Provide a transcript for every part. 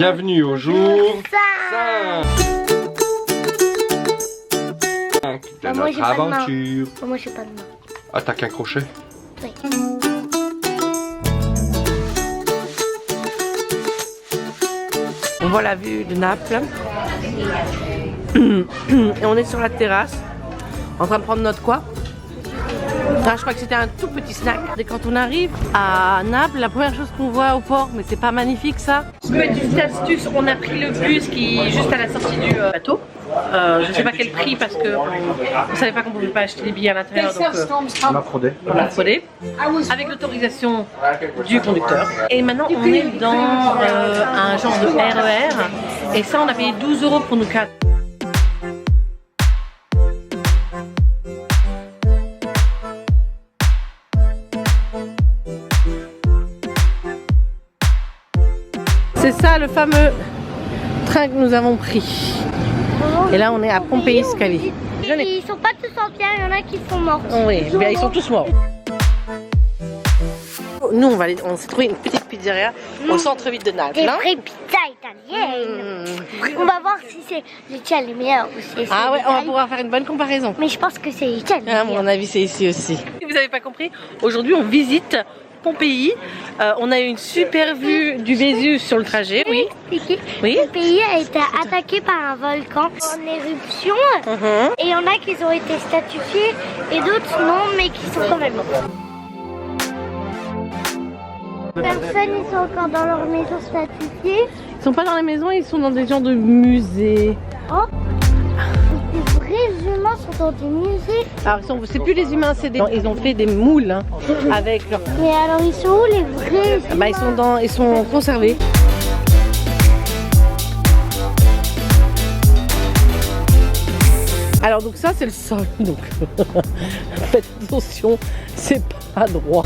Bienvenue au jour 5 de notre aventure. Moi j'ai pas de main. Ah, t'as qu'un crochet? Oui. On voit la vue de Naples. Et on est sur la terrasse, en train de prendre notre quoi? Ah, je crois que c'était un tout petit snack. Et quand on arrive à Naples, la première chose qu'on voit au port, mais c'est pas magnifique ça. Je peux être une petite astuce, on a pris le bus qui est juste à la sortie du bateau. Je sais pas quel prix parce que on savait pas qu'on pouvait pas acheter des billets à l'intérieur, donc On a fraudé. on l'a fraudé avec l'autorisation du conducteur. Et maintenant on est dans un genre de RER et ça on a payé 12 € pour nous 4. C'est ça le fameux train que nous avons pris. Et là on est à Pompéi Scali. Ils sont pas tous en pierre, il y en a qui sont morts. Oui, ils sont tous morts. Nous on s'est trouvé une petite pizzeria au centre-ville de Naples. Des vraies pizzas italiennes. On va voir si c'est l'Italie les meilleures ou si c'est Ah ouais, on va l'Italie. pouvoir faire une bonne comparaison. Mais je pense que c'est l'Italie. À mon avis c'est ici aussi. Si vous n'avez pas compris, aujourd'hui on visite Pompéi. On a eu une super vue du Vésuve sur le trajet. Oui. Oui. Le pays a été attaqué par un volcan en éruption. Et il y en a qui ont été statifiés et d'autres non, mais qui sont quand même morts. Personne, ils sont encore dans leur maison statifiée. Ils sont pas dans la maison, ils sont dans des genres de musées. Oh, les vrais humains sont dans des musées. Alors c'est plus les humains, ils ont fait des moules hein, avec leur... Mais alors ils sont où les vrais humains? Bah, ils sont conservés. Alors donc ça c'est le sol, donc faites attention, c'est pas droit.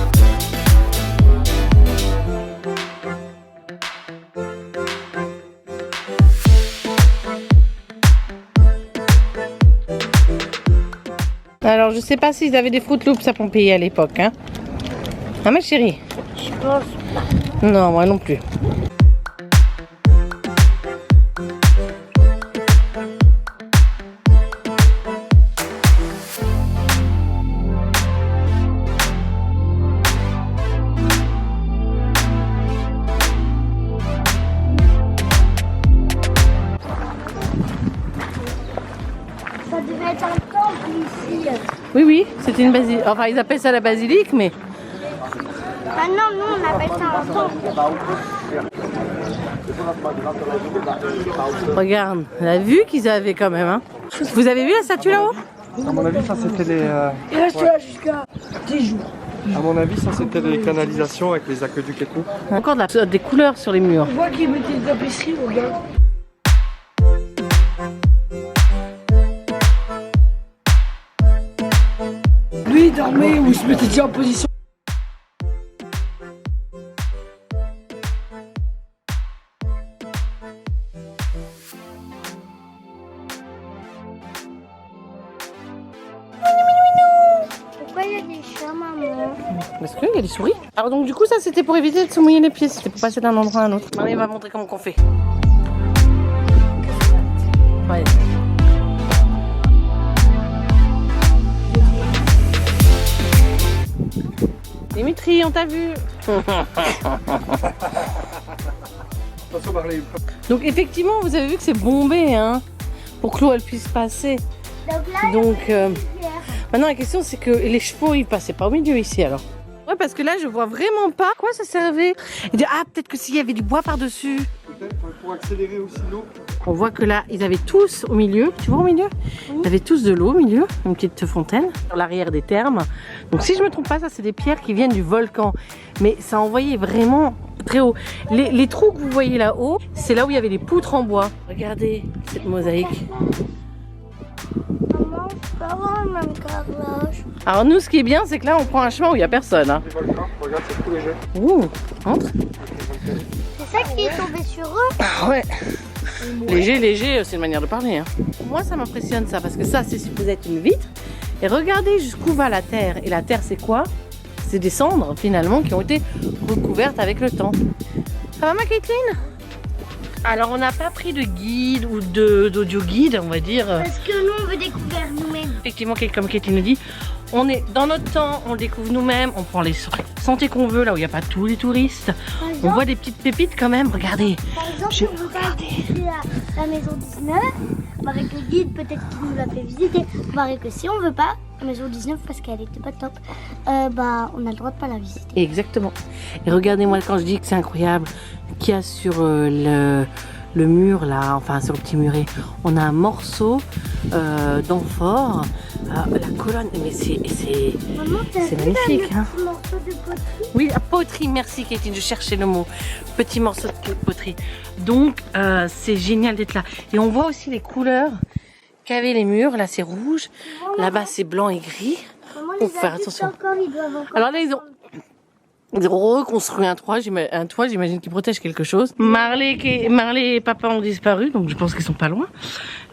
Alors je sais pas s'ils avaient des Fruit Loops à Pompéi à l'époque, hein. Ah ma chérie? Je pense pas. Non, moi non plus. Ça devait être un temple ici. Oui, c'était une basilique. Enfin, ils appellent ça la basilique, mais... Ah non, nous on appelle ça un temple. Regarde, la vue qu'ils avaient quand même, hein. Vous avez vu la statue là-haut? À mon avis, ça c'était les. Il reste là jusqu'à 10 jours. À mon avis, ça c'était les canalisations avec les aqueducs et tout. Encore des couleurs sur les murs. On voit qu'ils mettaient des tapisseries, regarde. Lui il dormait ou il se mettait déjà en position. Pourquoi il y a des chats, maman? Parce qu'il y a des souris. Alors donc du coup ça c'était pour éviter de se mouiller les pieds, c'était pour passer d'un endroit à un autre. Maintenant il va montrer comment qu'on fait. Ouais. Dimitri, on t'a vu. Donc effectivement vous avez vu que c'est bombé hein, pour que l'eau elle puisse passer. Donc là, Donc il y a des rivières. maintenant la question c'est que les chevaux ils passaient pas au milieu ici alors. Ouais parce que là je vois vraiment pas à quoi ça servait. Et dire, ah peut-être que s'il y avait du bois par dessus. Peut-être pour accélérer aussi l'eau. On voit que là ils avaient tous au milieu, tu vois au milieu, ils avaient tous de l'eau au milieu, une petite fontaine sur l'arrière des thermes. Donc si je me trompe pas ça c'est des pierres qui viennent du volcan. Mais ça envoyait vraiment très haut. Les trous que vous voyez là-haut, c'est là où il y avait les poutres en bois. Regardez cette mosaïque. Maman, je peux avoir le même carrelage. Alors nous ce qui est bien c'est que là on prend un chemin où il n'y a personne. Hein. Les volcans, regarde, c'est tout léger. Ouh, entre. C'est ça qui est tombé sur eux. Ah ouais. Léger, c'est une manière de parler. Hein. Moi ça m'impressionne ça parce que ça c'est supposé être une vitre. Et regardez jusqu'où va la terre. Et la terre c'est quoi? C'est des cendres finalement qui ont été recouvertes avec le temps. Ça va ma Caitlin? Alors on n'a pas pris de guide ou d'audio guide, on va dire. Parce que nous on veut découvrir nous-mêmes. Effectivement, comme Katie nous dit, on est dans notre temps, on le découvre nous-mêmes, on prend les sentiers qu'on veut, là où il n'y a pas tous les touristes. On voit des petites pépites quand même, regardez. Par exemple, on veut pas visiter la maison 19, avec le guide peut-être qu'il nous l'a fait visiter. Pareil que si on veut pas la maison 19 parce qu'elle était pas top, bah on a le droit de pas la visiter. Exactement. Et regardez-moi quand je dis que c'est incroyable, qu'il y a sur le mur là, enfin sur le petit muret, on a un morceau d'amphore, la colonne, mais c'est magnifique. Hein. Petit morceau de poterie. Oui, la poterie, merci Katie, je cherchais le mot. Petit morceau de poterie. Donc c'est génial d'être là. Et on voit aussi les couleurs qu'avaient les murs, là c'est rouge, là-bas c'est blanc et gris. Faut faire attention. Alors là ils ont reconstruit un toit, j'imagine qu'ils protègent quelque chose. Marley et papa ont disparu, donc je pense qu'ils sont pas loin.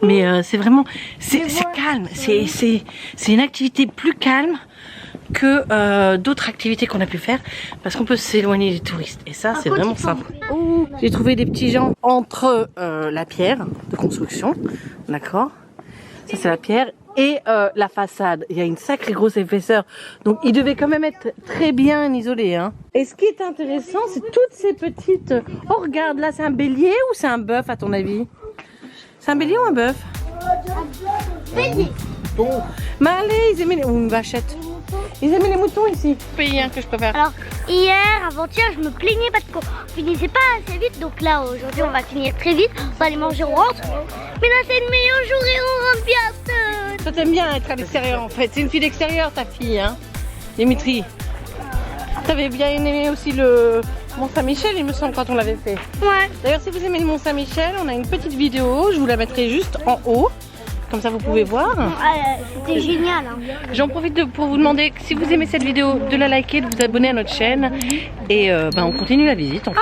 Mais c'est vraiment, c'est calme, c'est une activité plus calme que d'autres activités qu'on a pu faire, parce qu'on peut s'éloigner des touristes. Et ça, c'est vraiment sympa. J'ai trouvé des petits gens entre la pierre de construction, d'accord? Ça c'est la pierre. Et la façade, il y a une sacrée grosse épaisseur, donc il devait quand même être très bien isolé. Hein. Et ce qui est intéressant, c'est toutes ces petites... Oh regarde, là c'est un bélier ou c'est un bœuf à ton avis? C'est un bélier ou un bœuf? Bélier. Bon. Marley, ils aimaient les... Ou une vachette. Ils aimaient les moutons ici. Pays hein, que je préfère. Alors hier, avant-hier, je me plaignais parce qu'on finissait pas assez vite, donc là aujourd'hui on va finir très vite, on va aller manger, on rentre. Mais là c'est le meilleur jour et on rentre bientôt. Toi t'aimes bien être à l'extérieur en fait, c'est une fille d'extérieur ta fille hein, Dimitri. T'avais bien aimé aussi le Mont-Saint-Michel il me semble quand on l'avait fait. Ouais. D'ailleurs si vous aimez le Mont-Saint-Michel, on a une petite vidéo, je vous la mettrai juste en haut. Comme ça vous pouvez voir. C'était génial. Hein. J'en profite pour vous demander si vous aimez cette vidéo de la liker, de vous abonner à notre chaîne. Et on continue la visite en fait.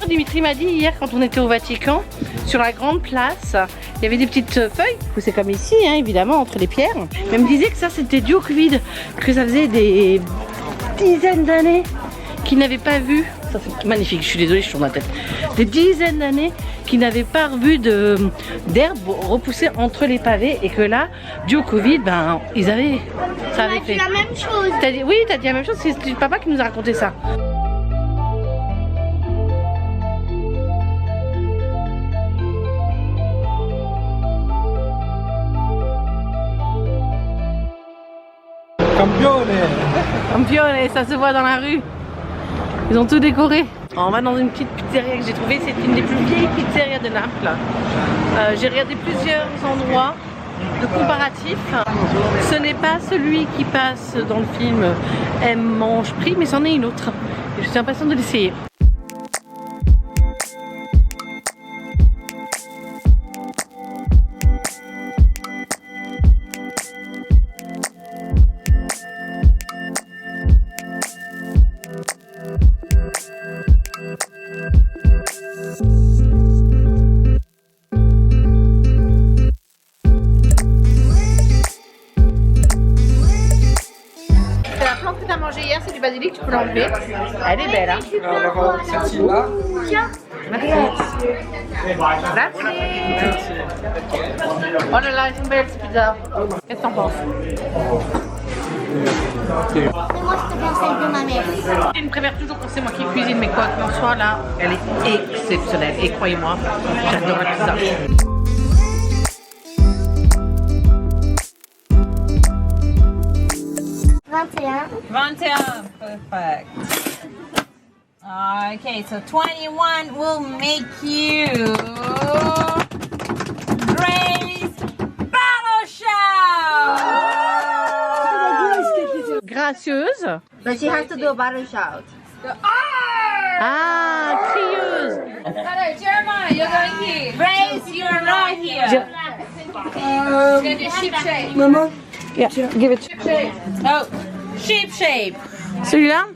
Dimitri m'a dit hier quand on était au Vatican, sur la grande place, il y avait des petites feuilles, c'est comme ici hein, évidemment entre les pierres. Mais il me disait que ça c'était dû au Covid, que ça faisait des dizaines d'années qu'ils n'avaient pas vu, ça c'est magnifique, je suis désolée je tourne la tête, des dizaines d'années qu'ils n'avaient pas revu d'herbe repousser entre les pavés et que là, dû au Covid, ben ils avaient, ça avait fait. La même chose. Oui, t'as dit la même chose, c'est le papa qui nous a raconté ça. Campione, ça se voit dans la rue. Ils ont tout décoré. Alors on va dans une petite pizzeria que j'ai trouvée. C'est une des plus vieilles pizzerias de Naples. J'ai regardé plusieurs endroits de comparatifs. Ce n'est pas celui qui passe dans le film M mange prix, mais c'en est une autre. Et je suis impatiente de l'essayer. Hier c'est du basilic, tu peux l'enlever. Elle est belle hein. Alors celle-ci-là. Merci. Oh là là, elles sont belles ces pizzas. Qu'est-ce que t'en penses? Et moi je préfère celle de ma mère. Je préfère toujours quand c'est moi qui cuisine, mais quoi qu'il en soit là, elle est exceptionnelle. Et croyez-moi, j'adore la pizza. 21, perfect. Okay, so 21 will make you Grace Battleshout! Gracieuse. But she has to do a battle shout. Ah, crieuse. Hello, Jeremiah, you're going here. Grace, you're not here. Sheep shake. Maman, Yeah, give it. Sheep shake. Oh. Ship shape. Celui-là?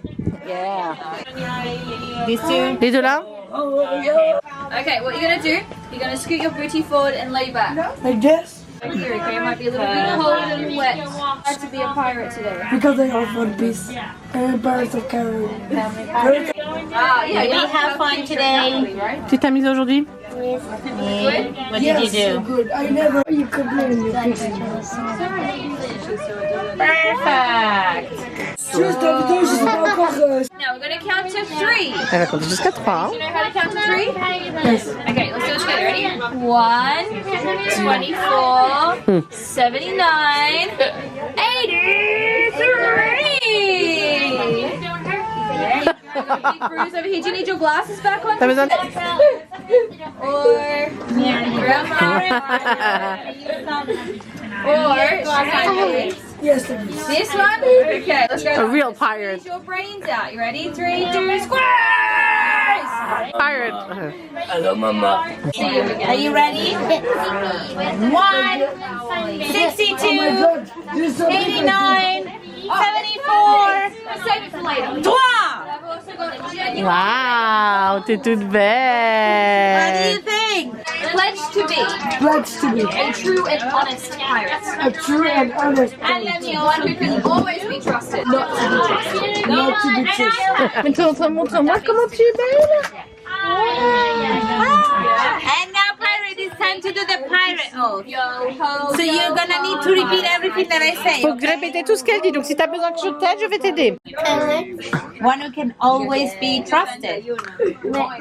Yeah. These two. Les deux là? Okay, what you're gonna do, you're gonna scoot your booty forward and lay back. Like this? Right here, okay? It might be a little bit cold and wet. Hard to be a pirate today. Because I have One Piece and Pirates of Caribbean. Ah, yeah, you have fun today. Right? Tu t'es mise aujourd'hui? What Yes, so good. I never. You complain in your picture. Perfect. Juste la vidéo, je sais pas encore. Now we're gonna count to 3. Elle va compter jusqu'à 3. You know how to count to 3? Okay, let's do it together. Ready? 1, 24, 79, 83. Okay, keep Bruce over here. Do you need your glasses back on? T'as besoin de... Or Yes, please. this one? Okay, let's go. A real pirate. Squeeze your brains out. You ready? 3, 2, squeeze! Pirate. Are you ready? 1, 62, God, you're so 89, 74, save it for later. 3! I've also got a genuine Waouh, t'es toute belle. thing. Pledge to be Pledge to be a true and honest pirate. a true and honest And Lemuel, one who can always be trusted. Not to be trusted. not to be trusted. Montre-moi comment tu es belle. And now, pirate, it's time to do the pirate oath. Yo ho. So you're gonna need to repeat everything that I say. Faut que je répète tout ce qu'elle dit. Donc si t'as besoin que je t'aide, je vais t'aider. One who can always be trusted. Oh,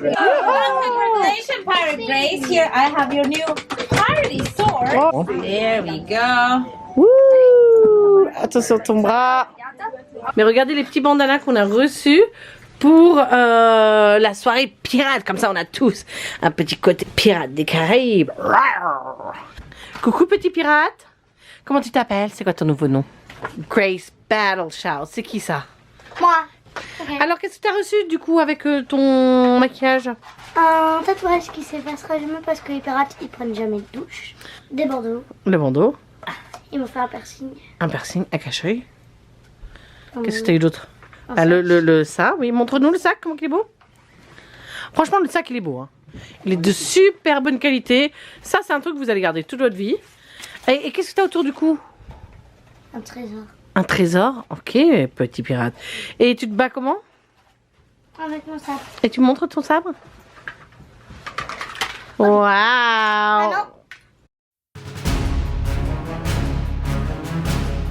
congratulations, Pirate Grace. Here, I have your new piratey sword. Oh. There we go. Wouh! Attention ton bras. Mais regardez les petits bandanas qu'on a reçus pour la soirée pirate. Comme ça, on a tous un petit côté pirate des Caraïbes. Coucou petit pirate. Comment tu t'appelles? C'est quoi ton nouveau nom? Grace Battleshout. C'est qui ça? Moi. Ok. Alors, qu'est-ce que tu as reçu du coup avec ton maquillage? Un tatouage qui s'effacera jamais parce que les pirates ils prennent jamais de douche. Des bandeaux. Le bandeau, Ils m'ont fait un piercing. un piercing, un cache-œil. Comme Qu'est-ce que tu as eu d'autre? un Ah, sac. le ça, oui, montre-nous le sac, comment il est beau. Franchement, le sac, il est beau. Hein. Il est de super bonne qualité. Ça, c'est un truc que vous allez garder toute votre vie. Et qu'est-ce que tu as autour du cou? Un trésor. Un trésor? Ok, petit pirate. Et tu te bats comment? Avec mon sac. Et tu montres ton sabre? Waouh! Ah non.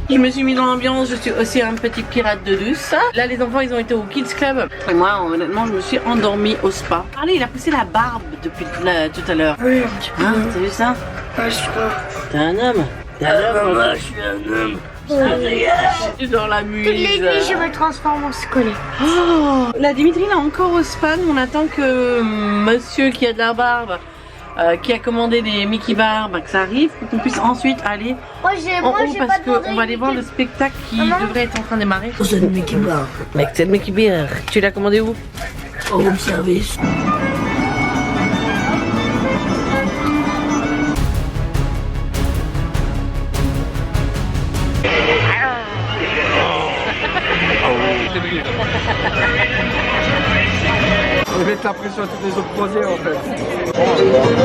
Je me suis mis dans l'ambiance, je suis aussi un petit pirate de douce. Là, les enfants, ils ont été au Kids Club. Et moi, honnêtement, je me suis endormie au spa. Allez, il a poussé la barbe depuis tout à l'heure. Oui, un petit peu. Hein, t'as vu ça? Ah, je crois. T'es un homme? T'es un homme? Je suis un homme. Je suis dans la Toutes les nuits je me transforme en squelette. Oh, la Dimitri, là, encore au spa. Nous, on attend que monsieur qui a de la barbe, qui a commandé des Mickey Barbes, que ça arrive pour qu'on puisse ensuite aller Moi en j'ai haut pas parce demandé qu'on va aller voir le Mickey. spectacle qui Maman. devrait être en train de démarrer. C'est une Mickey Bar. Mec, c'est le Mickey Beer. Tu l'as commandé où? Au room service. On va mettre la pression à toutes les autres croisières en fait.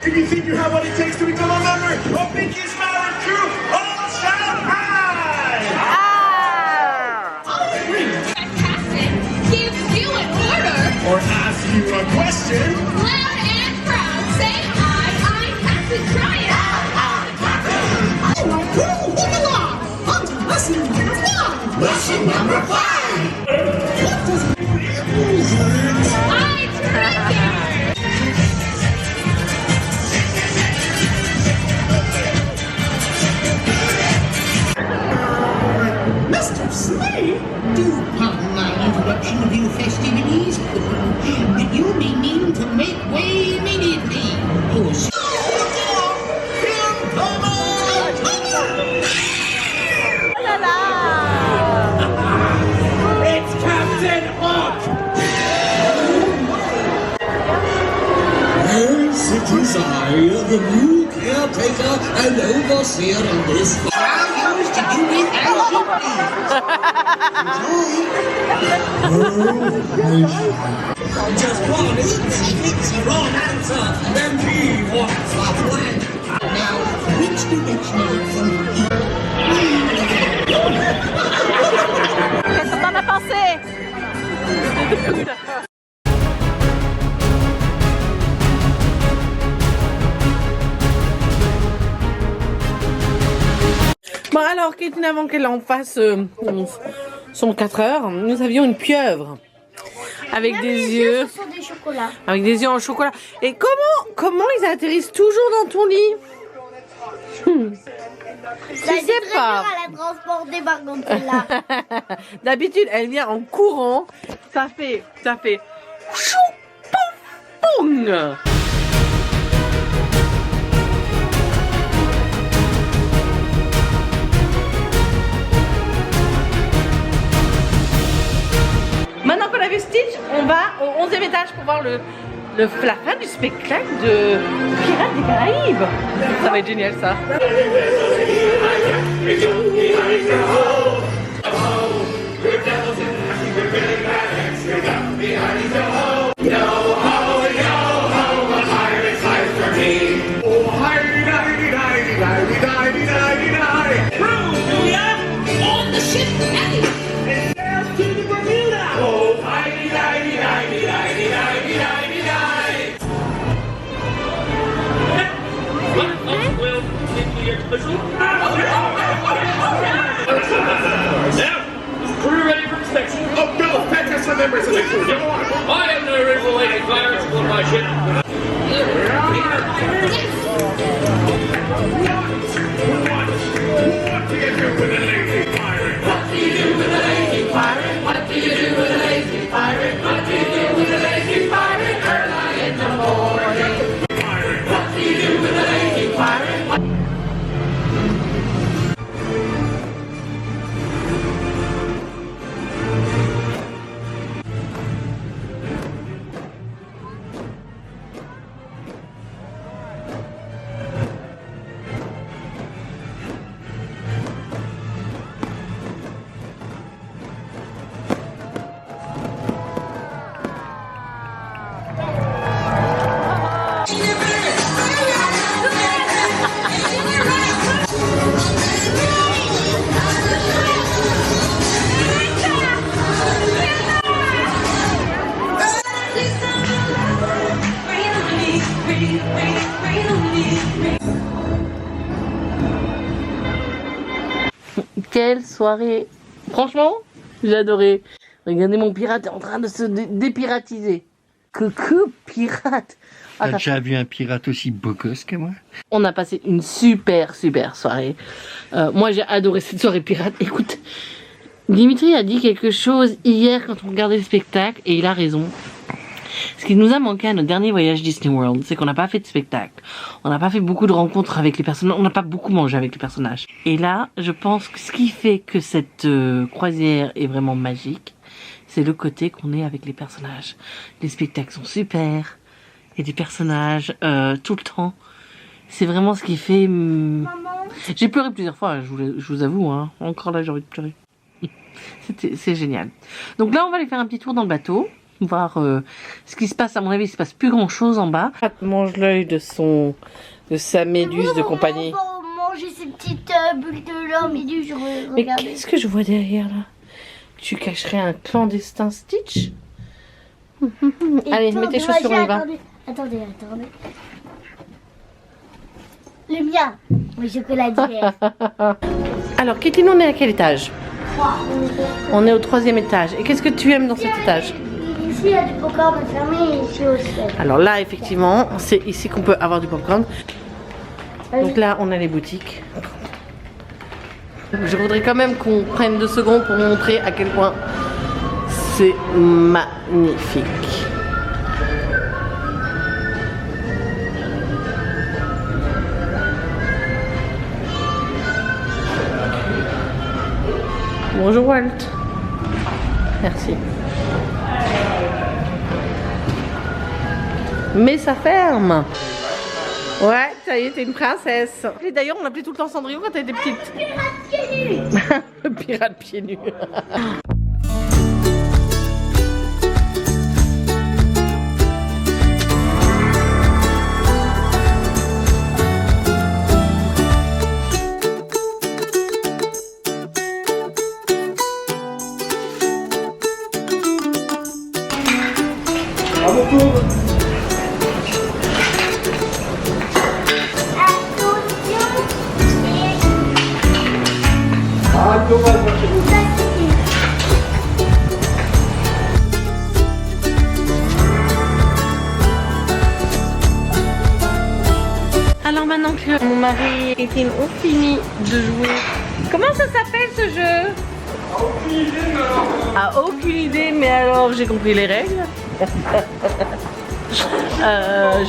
If you think you have what it takes to become a member of Mickey's Mouse Crew, all shout high! Captain gives you an order. Or ask you a question. Loud and proud, say I'm Captain Triumph. Lesson number 5. I Trigger. Mr. Slade, do pardon my interruption of your festivities, but you may need to make way immediately. Oh, It's Captain Hawk! yes, it is I, the new caretaker and overseer of this farm. Yours to do it as you please. Just one easy, fixy, wrong answer, then he walks that way. Now, which direction is it from here? Qu'est-ce que t'en as pensé? Bon alors, Kétine, avant qu'elle en fasse son 4 heures, nous avions une pieuvre avec des yeux, Ce sont des chocolats. avec des yeux en chocolat. Et comment ils atterrissent toujours dans ton lit? Je sais pas. À la transporter par contre là. D'habitude, elle vient en courant. Ça fait chou, pouf, poung. Maintenant qu'on a vu Stitch, on va au 11e étage pour voir la fin du spectacle de Pirates des Caraïbes. Ça va être génial ça. On the ship, Ellie. Crew ready for inspection. Oh no, fantastic members of the crew. I am no original lady pirates on my ship. What do you do with a lazy pirate? What do you do with a lazy pirate? What do you do with a lazy pirate? What do you do with a lazy pirate? Early in the morning. Pirate. What do you do with a lazy pirate? Quelle soirée! Franchement, j'ai adoré. Regardez, mon pirate est en train de se dépiratiser. Coucou, pirate! T'as déjà vu un pirate aussi beau gosse que moi? On a passé une super soirée. Moi, j'ai adoré cette soirée pirate. Écoute, Dimitri a dit quelque chose hier quand on regardait le spectacle, et il a raison. Ce qui nous a manqué à notre dernier voyage Disney World, c'est qu'on n'a pas fait de spectacle. On n'a pas fait beaucoup de rencontres avec les personnages. On n'a pas beaucoup mangé avec les personnages. Et là, je pense que ce qui fait que cette croisière est vraiment magique, c'est le côté qu'on est avec les personnages. Les spectacles sont super. Il y a des personnages tout le temps. C'est vraiment ce qui fait... Maman, J'ai pleuré plusieurs fois, je vous avoue, hein. Encore là j'ai envie de pleurer. C'est génial. Donc là on va aller faire un petit tour dans le bateau, voir ce qui se passe. À mon avis il se passe plus grand chose en bas. Mange l'œil de sa méduse de compagnie. On va manger ces petites bulles de l'or méduse. Mais qu'est-ce que je vois derrière là? Tu cacherais un clandestin Stitch? Allez, mets tes chaussures, on y va. Attendez. Le mien, le chocolatier. Alors, Kétine, on est à quel étage? On est au 3e étage. Et qu'est-ce que tu aimes dans cet étage? Ici, il y a du popcorn fermé et ici aussi. Alors là, effectivement, c'est ici qu'on peut avoir du popcorn. Donc là, on a les boutiques. Je voudrais quand même qu'on prenne 2 secondes pour montrer à quel point c'est magnifique. Bonjour Walt. Merci. Mais ça ferme. Ouais, ça y est, t'es une princesse. Et d'ailleurs, on l'appelait tout le temps Cendrillon quand elle était petite. Le pirate pieds nus. À mon tour. Ah, dommage, moi, Alors maintenant que mon mari et Kétine ont fini de jouer, comment ça s'appelle ce jeu? Ah, aucune idée, mais alors j'ai compris les règles.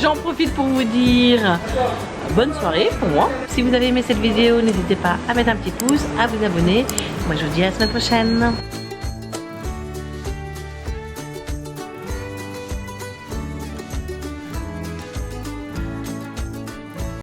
J'en profite pour vous dire bonne soirée pour moi. Si vous avez aimé cette vidéo, n'hésitez pas à mettre un petit pouce, à vous abonner. Moi je vous dis à la semaine prochaine.